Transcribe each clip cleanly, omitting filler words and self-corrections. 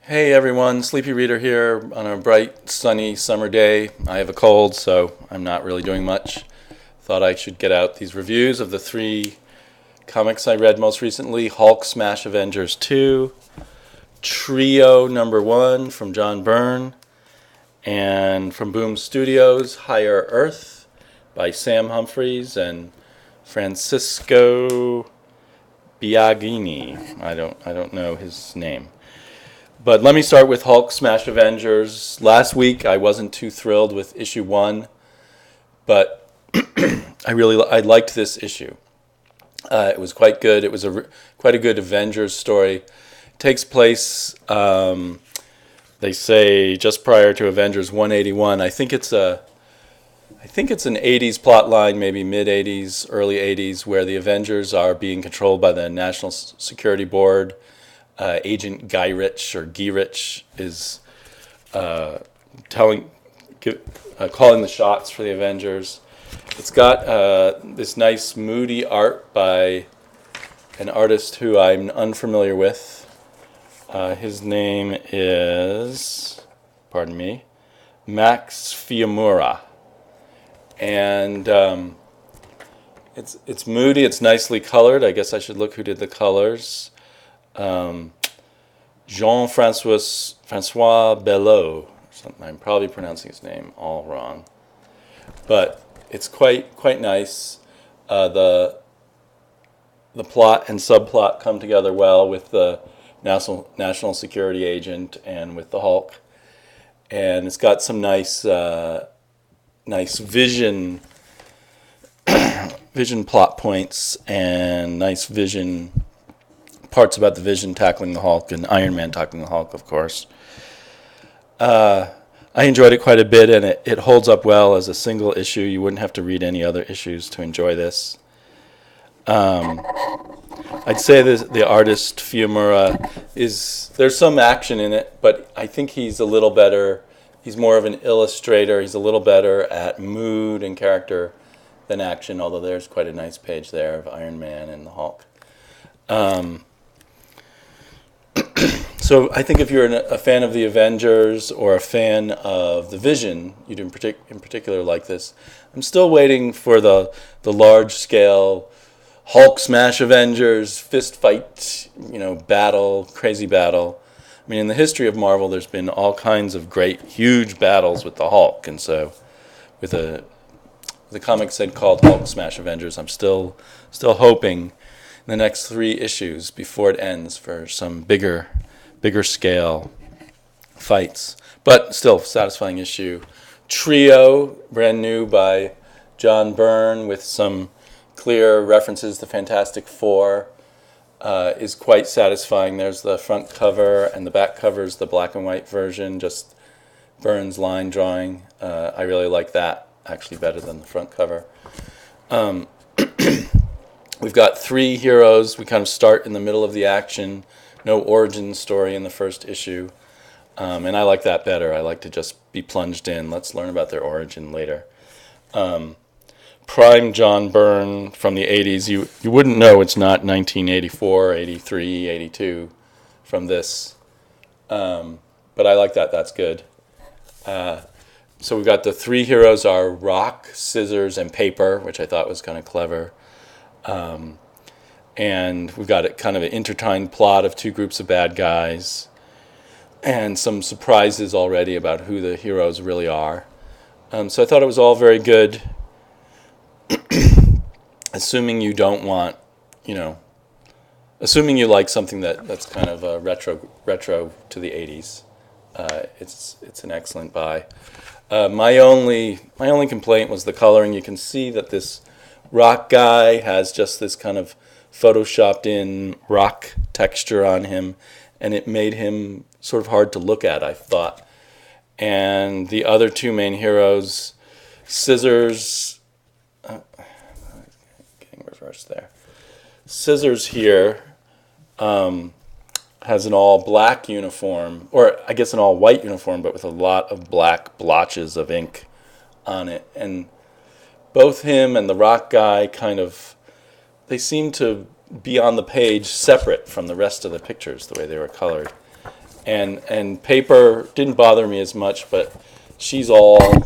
Hey everyone, Sleepy Reader here on a bright, sunny summer day. I have a cold, so I'm not really doing much. Thought I should get out these reviews of the three comics I read most recently: Hulk Smash Avengers 2, Trio number 1 from John Byrne, and from Boom Studios, Higher Earth by Sam Humphries and Francisco Biagini. I don't know his name. But let me start with Hulk Smash Avengers. Last week I wasn't too thrilled with issue 1, but I liked this issue. It was quite good. It was quite a good Avengers story. It takes place, they say, just prior to Avengers 181. I think it's an 80s plot line, maybe mid 80s, early 80s, where the Avengers are being controlled by the National Security Board. Agent Guy Rich or Guy Rich is calling the shots for the Avengers. It's got this nice moody art by an artist who I'm unfamiliar with. His name is, Max Fiumura, and it's moody. It's nicely colored. I guess I should look who did the colors. Jean-Francois Belleau. I'm probably pronouncing his name all wrong, but it's quite nice. The plot and subplot come together well with the national security agent and with the Hulk, and it's got some nice vision plot points and nice vision parts about the Vision tackling the Hulk and Iron Man tackling the Hulk, of course. I enjoyed it quite a bit, and it holds up well as a single issue. You wouldn't have to read any other issues to enjoy this. I'd say the artist Fiumura there's some action in it, but I think he's a little better. He's more of an illustrator. He's a little better at mood and character than action, although there's quite a nice page there of Iron Man and the Hulk. So I think if you're a fan of the Avengers or a fan of the Vision, you'd in particular like this. I'm still waiting for the large-scale Hulk Smash Avengers fist fight, crazy battle. I mean, in the history of Marvel, there's been all kinds of great, huge battles with the Hulk, and so with the comic set called Hulk Smash Avengers, I'm still hoping in the next 3 issues before it ends for some bigger scale fights, but still satisfying issue. Trio, brand new by John Byrne with some clear references to Fantastic Four, is quite satisfying. There's the front cover, and the back cover is the black and white version, just Byrne's line drawing. I really like that, actually better than the front cover. We've got 3 heroes. We kind of start in the middle of the action. No origin story in the first issue, and I like that better. I like to just be plunged in. Let's learn about their origin later. Prime John Byrne from the 80s. You wouldn't know it's not 1984, 83, 82 from this, but I like that. That's good. So we've got the 3 heroes are rock, scissors, and paper, which I thought was kind of clever. And we've got kind of an intertwined plot of 2 groups of bad guys and some surprises already about who the heroes really are. So I thought it was all very good, assuming you don't want, assuming you like something that's kind of retro to the 80s. It's an excellent buy. My only complaint was the coloring. You can see that this rock guy has just this kind of photoshopped in rock texture on him, and it made him sort of hard to look at, I thought. And the other 2 main heroes, Scissors, getting reversed there. Scissors here has an all black uniform, or I guess an all white uniform, but with a lot of black blotches of ink on it. And both him and the rock guy they seem to be on the page separate from the rest of the pictures, the way they were colored. and paper didn't bother me as much, but she's all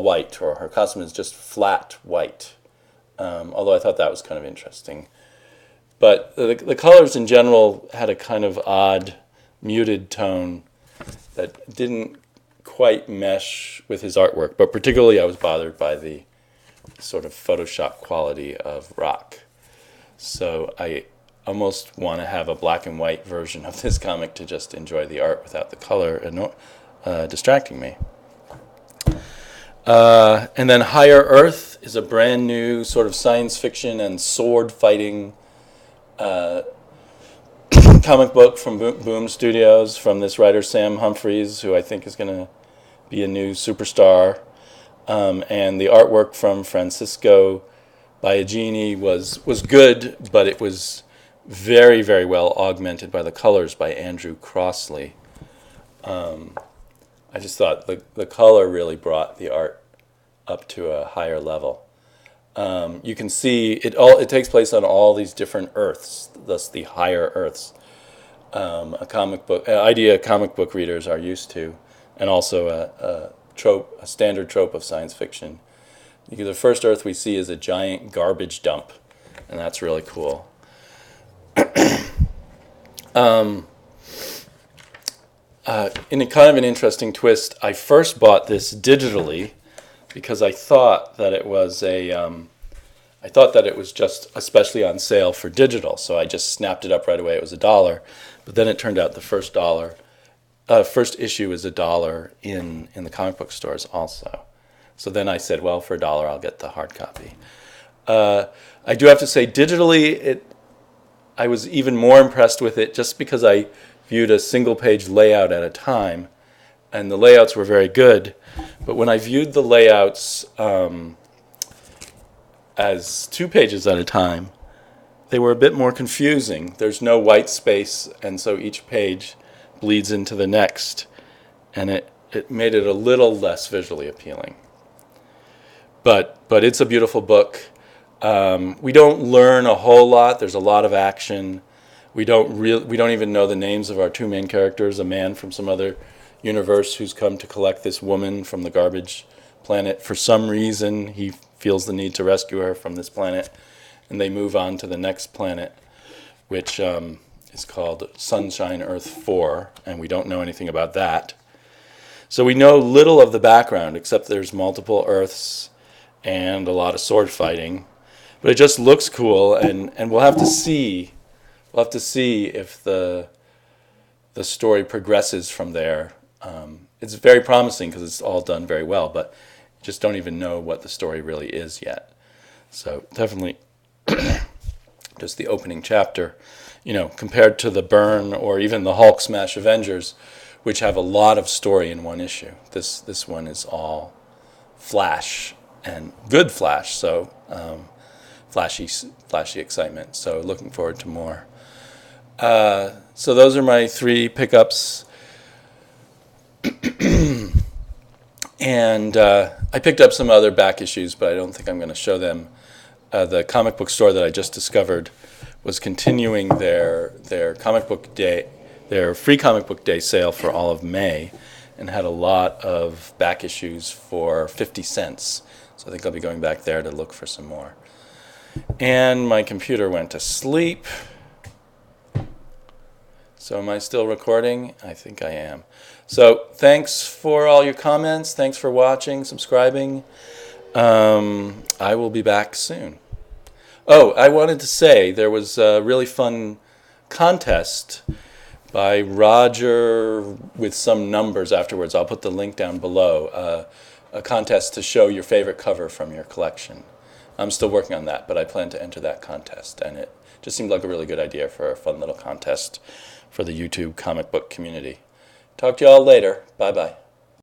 white, or her costume is just flat white. Although I thought that was kind of interesting. But the colors in general had a kind of odd, muted tone that didn't quite mesh with his artwork. But particularly I was bothered by the sort of Photoshop quality of rock. So I almost want to have a black and white version of this comic to just enjoy the art without the color distracting me. And then Higher Earth is a brand new sort of science fiction and sword fighting comic book from Boom Studios, from this writer Sam Humphries, who I think is going to be a new superstar. And the artwork from Francisco Biagini was good, but it was very, very well augmented by the colors by Andrew Crossley. I just thought the color really brought the art up to a higher level. You can see it takes place on all these different Earths, thus the higher Earths. A comic book idea comic book readers are used to, and also a standard trope of science fiction. The first Earth we see is a giant garbage dump, and that's really cool. In a kind of an interesting twist, I first bought this digitally because I thought that it was just especially on sale for digital, so I just snapped it up right away. It was $1, but then it turned out the first issue is $1 in the comic book stores also. So then I said, well, for $1 I'll get the hard copy. I do have to say, digitally, I was even more impressed with it just because I viewed a single page layout at a time, and the layouts were very good. But when I viewed the layouts as 2 pages at a time, they were a bit more confusing. There's no white space, and so each page bleeds into the next, and it made it a little less visually appealing. But it's a beautiful book. We don't learn a whole lot. There's a lot of action. We don't even know the names of our two main characters, a man from some other universe who's come to collect this woman from the garbage planet. For some reason, he feels the need to rescue her from this planet, and they move on to the next planet, which is called Sunshine Earth 4, and we don't know anything about that. So we know little of the background, except there's multiple Earths and a lot of sword fighting. But it just looks cool, and we'll have to see. We'll have to see if the story progresses from there. It's very promising because it's all done very well, but you just don't even know what the story really is yet. So definitely just the opening chapter, compared to the Burn or even the Hulk Smash Avengers, which have a lot of story in one issue. This one is all flash, and good flash, so flashy excitement. So looking forward to more. So those are my 3 pickups. And I picked up some other back issues, but I don't think I'm going to show them. The comic book store that I just discovered was continuing their comic book day, their free comic book day sale for all of May, and had a lot of back issues for 50 cents. So I think I'll be going back there to look for some more. And my computer went to sleep. So am I still recording? I think I am. So thanks for all your comments. Thanks for watching, subscribing. I will be back soon. Oh, I wanted to say there was a really fun contest by Roger with some numbers afterwards. I'll put the link down below. A contest to show your favorite cover from your collection. I'm still working on that, but I plan to enter that contest, and it just seemed like a really good idea for a fun little contest for the YouTube comic book community. Talk to you all later. Bye-bye.